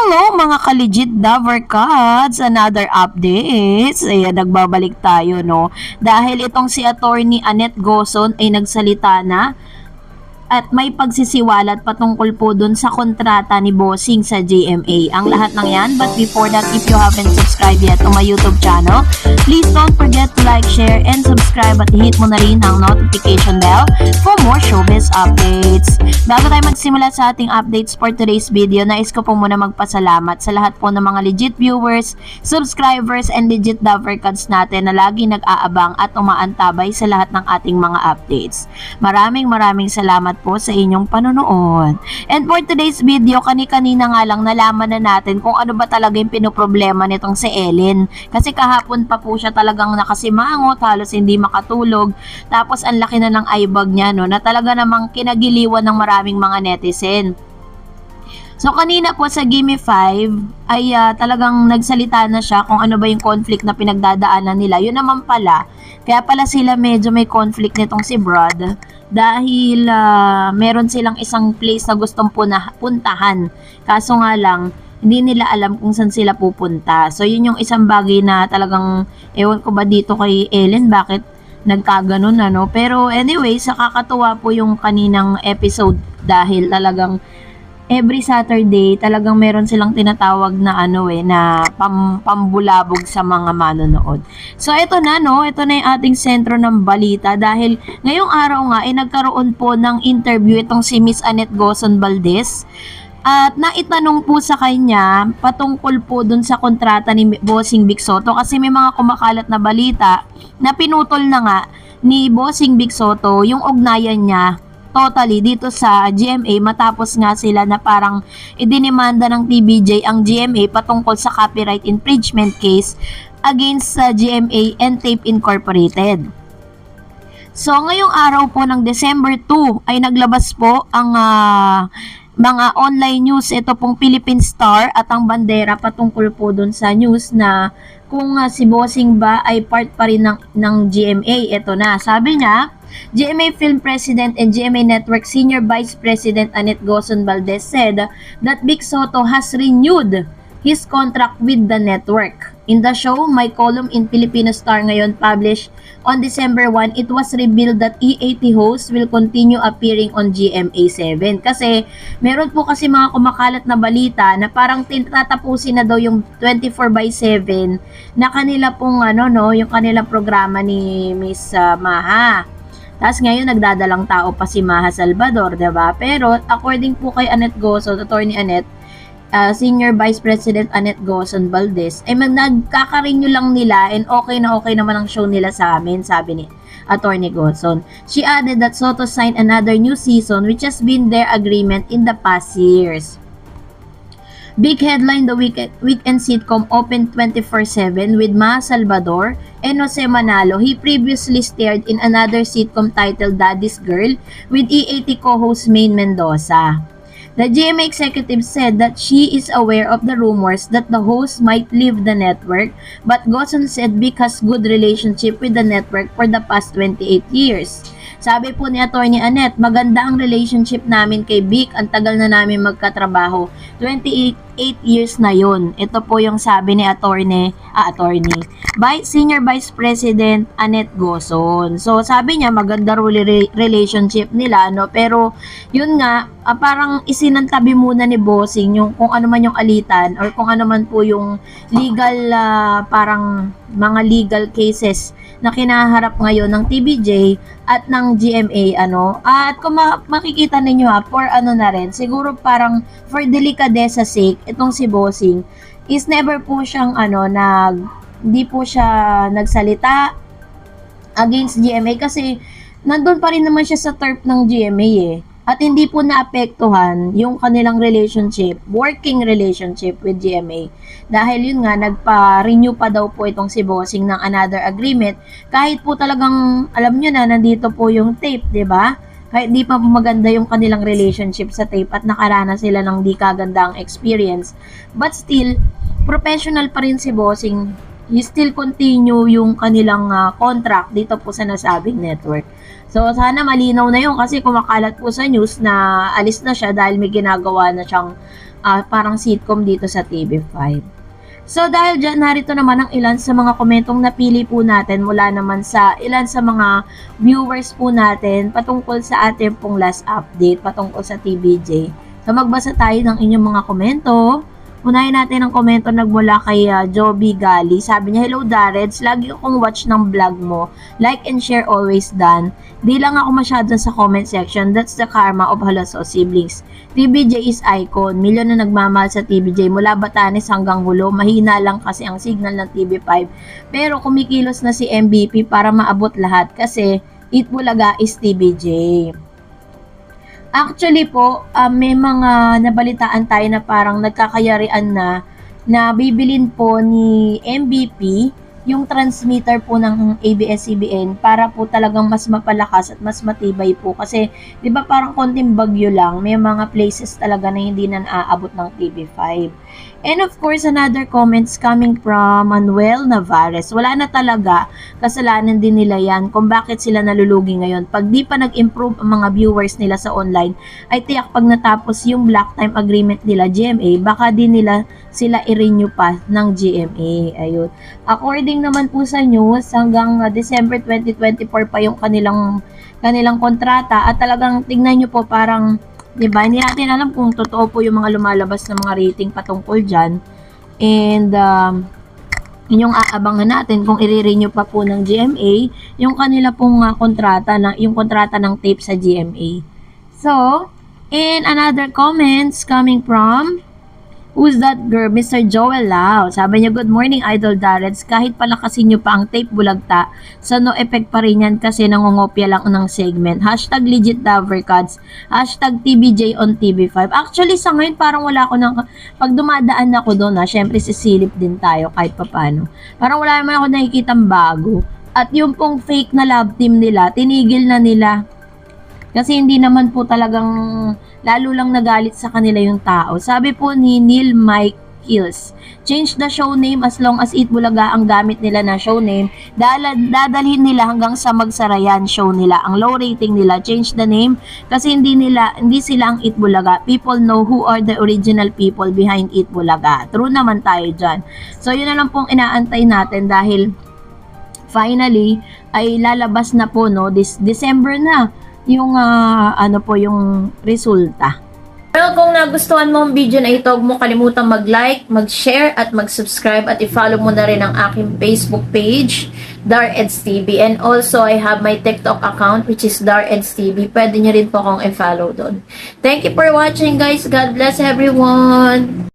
Hello mga ka-legit Davercats! Another updates. Ayan, nagbabalik tayo, no? Dahil itong si Attorney Annette Gozon ay nagsalita na at may pagsisiwalat patungkol po dun sa kontrata ni Bossing sa GMA. Ang lahat ng yan, but before that, if you haven't subscribed yet to my YouTube channel, please don't forget to like, share, and subscribe at hit mo na rin ang notification bell for more showbiz updates. Bago tayo magsimula sa ating updates for today's video, nais ko po muna magpasalamat sa lahat po ng mga legit viewers, subscribers, and legit Davercats natin na lagi nag-aabang at umaantabay sa lahat ng ating mga updates. Maraming salamat po sa inyong panonood. And for today's video, kani-kanina nga lang nalaman na natin kung ano ba talaga yung pinoproblema nitong si Ellen. Kasi kahapon pa po siya talagang nakasimangot, halos hindi makatulog. Tapos ang laki na ng eyebag niya, no, na talaga namang kinagiliwan ng maraming mga netizen. So kanina po sa Gimme 5 ay talagang nagsalita na siya kung ano ba yung conflict na pinagdadaanan nila. Yun naman pala, kaya pala sila medyo may conflict nitong si Brad dahil meron silang isang place na gustong puntahan. Kaso nga lang, hindi nila alam kung saan sila pupunta. So yun yung isang bagay na talagang ewan ko ba dito kay Ellen bakit nagkaganon, ano. Pero anyway, nakakatuwa po yung kaninang episode dahil talagang every Saturday talagang meron silang tinatawag na na pambulabog sa mga manonood. So ito na, no, ito na yung ating sentro ng balita dahil ngayong araw nga ay nagkaroon po ng interview itong si Miss Annette Gozon Valdez. At naitanong po sa kanya patungkol po dun sa kontrata ni Bossing Vic Sotto kasi may mga kumakalat na balita na pinutol na nga ni Bossing Vic Sotto yung ugnayan niya totally dito sa GMA matapos nga sila na parang idinimanda ng TVJ ang GMA patungkol sa copyright infringement case against sa GMA and Tape Incorporated. So ngayong araw po ng December 2 ay naglabas po ang mga online news, ito pong Philippine Star at ang Bandera patungkol po dun sa news na kung si Bossing ba ay part pa rin ng GMA. Ito na, sabi niya, GMA Film President and GMA Network Senior Vice President Annette Gozon Valdez said that Vic Sotto has renewed his contract with the network. In the show, my column in Filipino Star ngayon published on December 1, it was revealed that E80 hosts will continue appearing on GMA7. Kasi meron po kasi mga kumakalat na balita na parang tatapusin na daw yung 24/7 na kanila pong yung kanilang programa ni Miss Maha. Tapos ngayon nagdadalang tao pa si Maha Salvador, 'di ba? Pero according po kay Annette Gozon, Attorney Annette, Senior Vice President Annette Gozon Valdez, ay nagkaka-renew lang nila and okay naman ang show nila sa amin, sabi ni Attorney Gozon. She added that Sotto signed another new season which has been their agreement in the past years. Big headline, the weekend sitcom opened 24/7 with Maha Salvador and Jose Manalo. He previously starred in another sitcom titled Daddy's Girl with E80 co-host Maine Mendoza. The GMA executive said that she is aware of the rumors that the host might leave the network, but Gozon said Vic has good relationship with the network for the past 28 years. Sabi po ni Attorney Annette, maganda ang relationship namin kay Vic, ang tagal na namin magkatrabaho. 28 years na yon. Ito po yung sabi ni Senior Vice President Annette Gozon. So sabi niya maganda relationship nila, no, pero yun nga, parang isinantabi muna ni Bossing yung kung ano man yung alitan or kung ano man po yung legal parang mga legal cases na kinaharap ngayon ng TVJ at ng GMA, at kung makikita ninyo for na rin, siguro parang for delicadeza sake, itong si Bossing is never po siyang hindi po siya nagsalita against GMA kasi nandun pa rin naman siya sa turf ng GMA at hindi po naapektuhan yung kanilang relationship, working relationship with GMA. Dahil yun nga, nagpa-renew pa daw po itong si Bossing ng another agreement. Kahit po talagang, alam nyo na, nandito po yung tape, di ba? Kahit di pa maganda yung kanilang relationship sa tape at nakaranas sila ng di kagandang experience. But still, professional pa rin si Bossing. He still continue yung kanilang contract dito po sa nasabing network. So, sana malinaw na yun kasi kumakalat po sa news na alis na siya dahil may ginagawa na siyang parang sitcom dito sa TV5. So dahil dyan, narito naman ang ilan sa mga komentong napili po natin mula naman sa ilan sa mga viewers po natin patungkol sa ating pong last update patungkol sa TVJ. So magbasa tayo ng inyong mga komento. Unahin natin ang komento nagmula kay Joby Gali. Sabi niya, "Hello Dareds, lagi akong watch ng vlog mo. Like and share always done. Di lang ako masyado sa comment section. That's the karma of Halaso siblings. TVJ is icon. Milyon na nagmamahal sa TVJ mula Batanes hanggang Hulo. Mahina lang kasi ang signal ng TV5. Pero kumikilos na si MVP para maabot lahat kasi Itbulaga is TVJ." Actually po, may mga nabalitaan tayo na parang nagkakayarian na bibilin po ni MVP yung transmitter po ng ABS-CBN para po talagang mas mapalakas at mas matibay po. Kasi, di ba parang konting bagyo lang, may mga places talaga na hindi na naaabot ng TV5. And of course, another comments coming from Manuel Navarez. Wala na talaga, kasalanan din nila yan kung bakit sila nalulugi ngayon. Pag di pa nag-improve ang mga viewers nila sa online, ay tiyak pag natapos yung black time agreement nila GMA, baka din nila sila i-renew pa ng GMA. Ayun. According naman po sa news, hanggang December 2024 pa yung kanilang kontrata at talagang tingnan nyo po parang, diba, hindi natin alam kung totoo po yung mga lumalabas na mga rating patungkol dyan. And, yung aabangan natin kung i-renew pa po ng GMA yung kanila pong yung kontrata ng tape sa GMA. So, and another comments coming from who's that girl? Mr. Joel Lau. Sabi niya, "Good morning, Idol Darreds. Kahit palakasin niyo pa ang tape bulagta, sa no effect pa rin yan kasi nangungopia lang ng segment. Hashtag legit Davercards. Hashtag TBJ on TV5. Actually, sa ngayon, parang wala ako pag dumadaan ako doon, syempre sisilip din tayo kahit papano. Parang wala naman ako nakikitang bago. At yung pong fake na love team nila, tinigil na nila. Kasi hindi naman po talagang lalo lang nagalit sa kanila yung tao. Sabi po ni Neil Mike Kills, "Change the show name as long as Itbulaga ang gamit nila na show name. Dadalhin nila hanggang sa magsarayan show nila. Ang low rating nila, change the name kasi hindi sila ang Itbulaga. People know who are the original people behind Itbulaga." True naman tayo dyan. So yun na lang pong inaantay natin dahil finally ay lalabas na po this December na yung yung resulta. Well, kung nagustuhan mo ang video na ito, huwag mo kalimutang mag-like, mag-share, at mag-subscribe, at i-follow mo na rin ang aking Facebook page, Darreds TV. And also, I have my TikTok account, which is Darreds TV. Pwede nyo rin po akong i-follow doon. Thank you for watching, guys. God bless everyone!